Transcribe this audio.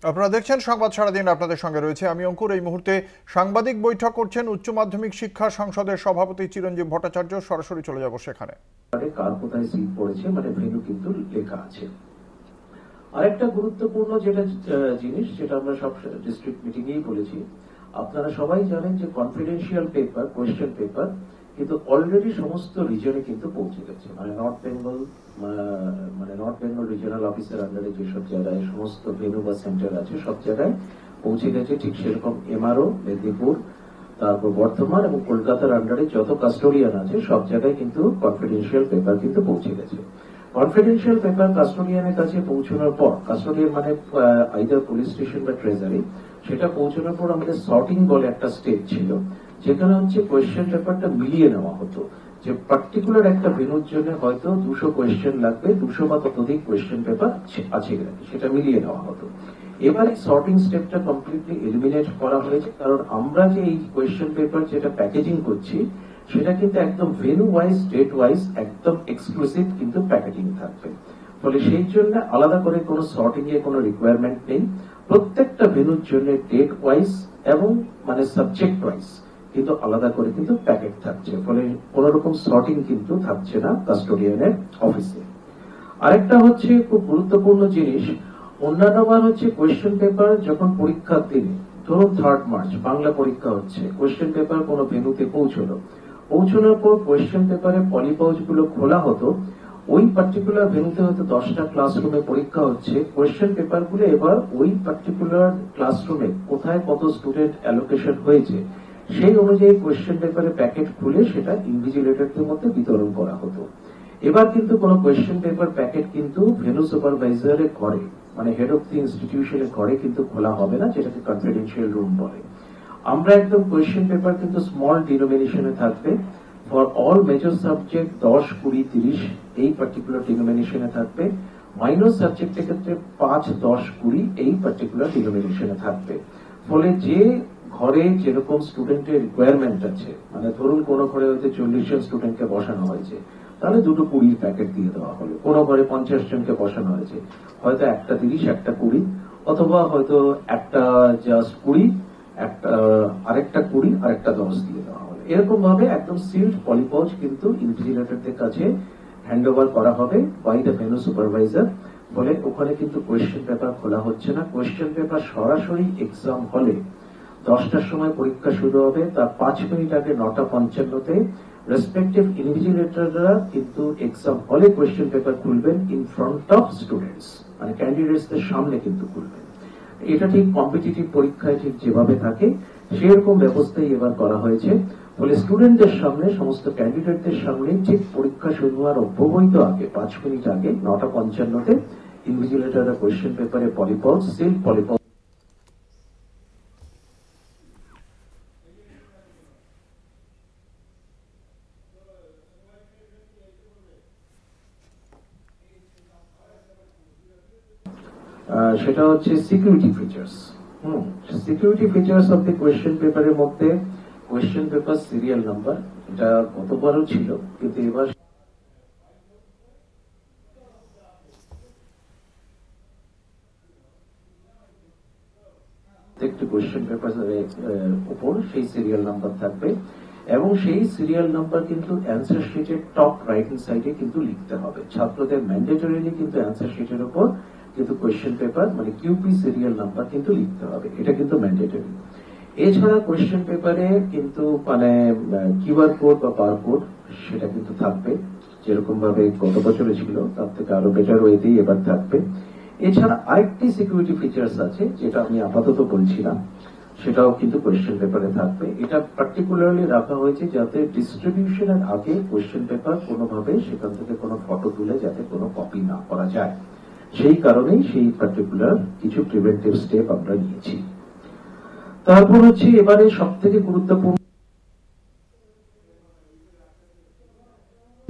আপনারা দেখছেন সংবাদ সারাদিন, আপনাদের সঙ্গে রয়েছে আমি অঙ্কুর। এই মুহূর্তে সাংবাদিক বৈঠক করছেন উচ্চ মাধ্যমিক শিক্ষা সংসদের সভাপতি চিরঞ্জীব ভট্টাচার্য। সরাসরি চলে যাব সেখানে। কার কোথায় সিট পড়েছে ভেন্যু কিন্তু লেখা আছে। আরেকটা গুরুত্বপূর্ণ জিনিস যেটা আমরা সব ডিস্ট্রিক্ট মিটিং এই বলেছি, আপনারা সবাই জানেন যে কনফিডেন্সিয়াল পেপার, কোয়েশ্চেন পেপার কিন্তু অলরেডি সমস্ত রিজনে কিন্তু পৌঁছে গেছে। নর্থ বেঙ্গল রিজনাল অফিসের আন্ডারে যেসব জায়গায় সমস্ত ভেন্যু বা সেন্টার আছে সব জায়গায় পৌঁছে গেছে। ঠিক সেরকম এমআরও, মেদিনীপুর, তারপর বর্ধমান এবং কলকাতার আন্ডারে যত কাস্টোডিয়ান আছে সব জায়গায় কিন্তু কনফিডেন্সিয়াল পেপার কিন্তু পৌঁছে গেছে। কনফিডেন্সিয়াল পেপার কাস্টোডিয়ানের কাছে পৌঁছানোর পর, কাস্টোডিয়ান আইদার পুলিশ স্টেশন বা ট্রেজারি, সেটা পৌঁছানোর পর আমাদের সর্টিং বলে একটা স্টেপ ছিল, যেখানে কোয়েশ্চেন পেপারটা মিলিয়ে নেওয়া হতো। যে পার্টিকুলার একটা ভেন্যুর জন্য হয়তো 200 কোয়েশ্চেন লাগবে, 200 বা ততোধিক কোয়েশ্চেন পেপার আছে কিনা সেটা মিলিয়ে নেওয়া হতো। এবার এই সর্টিং স্টেপটা কমপ্লিটলি এলিমিনেট করা হয়েছে, কারণ আমরা যে এই কোয়েশ্চেন পেপার যেটা প্যাকেজিং করছি সেটা কিন্তু একদম ভেন্যু ওয়াইজ, ডেট ওয়াইজ একদম এক্সক্লুসিভ কিন্তু প্যাকেজিং থাকবে। ফলে সেই জন্য আলাদা করে কোনো সর্টিং এর কোনো রিকোয়ারমেন্ট নেই। প্রত্যেকটা ভেন্যুর জন্য ডেট ওয়াইজ এবং সাবজেক্ট ওয়াইজ কিন্তু আলাদা করে কিন্তু প্যাকেট থাকছে। ফলে কোন রকম সর্টিং কিন্তু থাকছে না কাস্টোডিয়ানের অফিসে। আরেকটা খুব গুরুত্বপূর্ণ জিনিস, অন্যান্যবার কোয়েশ্চেন পেপার যখন পরীক্ষার দিনে, ধরুন 3 মার্চ বাংলা পরীক্ষা হচ্ছে, কোয়েশ্চেন পেপার কোনো ভেন্যুতে পৌঁছানোর পর কোয়েশ্চেন পেপারে পলিপাউচ গুলো খোলা হতো। ওই পার্টিকুলার ভেন্যুতে হয়তো 10টা ক্লাসরুমে পরীক্ষা হচ্ছে, কোয়েশ্চেন পেপার গুলো এবার ওই পার্টিকুলার ক্লাসরুমে কোথায় কত স্টুডেন্ট অ্যালোকেশন হয়েছে সেই অনুযায়ী কোয়েশ্চেন পেপারে প্যাকেট খুলে সেটা ইনভিজিলেটরদের মধ্যে বিতরণ করা হতো। এবার কিন্তু কোনো কোয়েশ্চেন পেপার প্যাকেট কিন্তু ভেন্যু সুপারভাইজারের ঘরে, হেড অফ দি ইনস্টিটিউশনের ঘরে কিন্তু খোলা হবে না, যেটাকে কনফিডেন্সিয়াল রুম বলে। আমরা একদম কোয়েশ্চেন পেপার কিন্তু স্মল ডিনোমিনেশনে থাকবে। ফর অল মেজর সাবজেক্ট 10, 20, 30 এই পার্টিকুলার ডিনোমিনেশনে থাকবে। মাইনর সাবজেক্টের ক্ষেত্রে 5, 10, 20 এই পার্টিকুলার ডিনোমিনেশনে থাকবে। ফলে যে ঘরে যেরকম স্টুডেন্টের রিকোয়ারমেন্ট আছে, ধরুন কোন ঘরে হয়তো 40 জন স্টুডেন্টকে বসানো হয়েছে, তাহলে 2টো 20 প্যাকেট দিয়ে দেওয়া হলো। কোন ঘরে 50 জনকে বসানো হয়েছে, হয়তো একটা 30, একটা 20, অথবা হয়তো একটা জাস্ট 20, আরেকটা 20, আরেকটা 10 দিয়ে দেওয়া হলো। এরকম ভাবে একদম সিল্ড পলিপাউচ কিন্তু ইনভিজিলেটরদের কাছে হ্যান্ড ওভার করা হবে বাই দ্য ভেন্যু সুপারভাইজার। বলে ওখানে কিন্তু কোয়েশ্চেন পেপার খোলা হচ্ছে না। কোয়েশ্চেন পেপার সরাসরি এক্সাম হলে 10টার সময় পরীক্ষা শুরু হবে, তার 5 মিনিট আগে 9:55-তে রেসপেক্টিভ ইনভিজিলেটররা কিন্তু এক্সাম হলে কোয়েশ্চেন পেপার খুলবেন ইন ফ্রন্ট অফ স্টুডেন্টস, ক্যান্ডিডেটসদের সামনে কিন্তু খুলবেন। এটা ঠিক কম্পিটিটিভ পরীক্ষায় ঠিক যেভাবে থাকে সেরকম ব্যবস্থাই এবার করা হয়েছে। ফলে স্টুডেন্টদের সামনে, সমস্ত ক্যান্ডিডেটদের সামনে ঠিক পরীক্ষা শুরু হওয়ার অব্যবহিত আগে 5 মিনিট আগে 9:55-তে ইনভিজিলেটররা কোয়েশ্চেন পেপারে পলিপাউচ, সিল্ড পলিপাউচ সেটা security features. Security features of the question পেপারের মধ্যে কোয়েশ্চেন পেপার সিরিয়াল নাম্বার, এটা গতবারও ছিল কিন্তু এবার একটি কোয়েশ্চেন পেপারের উপর সেই সিরিয়াল নাম্বার থাকবে এবং সেই সিরিয়াল নাম্বার কিন্তু অ্যান্সার শিটের টপ রাইট হ্যান্ড সাইডে কিন্তু লিখতে হবে। ছাত্রদের ম্যান্ডেটরিলি কিন্তু অ্যান্সার শিটের উপর কিন্তু question paper QP serial number কিন্তু লিখতে হবে, এটা কিন্তু ম্যান্ডেটরি। এছাড়া কোয়েশ্চেন পেপারে কিন্তু কিউআর কোড বা বারকোড সেটা কিন্তু থাকবে, যেরকম ভাবে গত বছরে ছিল তার থেকে আরো বেটার ওয়েতেই এবার থাকবে। এছাড়া আরেকটি সিকিউরিটি ফিচার্স আছে যেটা আমি আপাতত বলছিলাম, সেটাও কিন্তু কোয়েশ্চেন পেপারে থাকবে। এটা পার্টিকুলারলি রাখা হয়েছে যাতে ডিস্ট্রিবিউশনের আগে কোয়েশ্চেন পেপার কোনোভাবে সেখান থেকে কোনো ফটো তুলে যাতে কোনো কপি না করা যায়, সেই কারণেই সেই পার্টিকুলার কিছু প্রিভেন্টিভ স্টেপ আমরা নিয়েছি। তারপর এবারে সব থেকে গুরুত্বপূর্ণ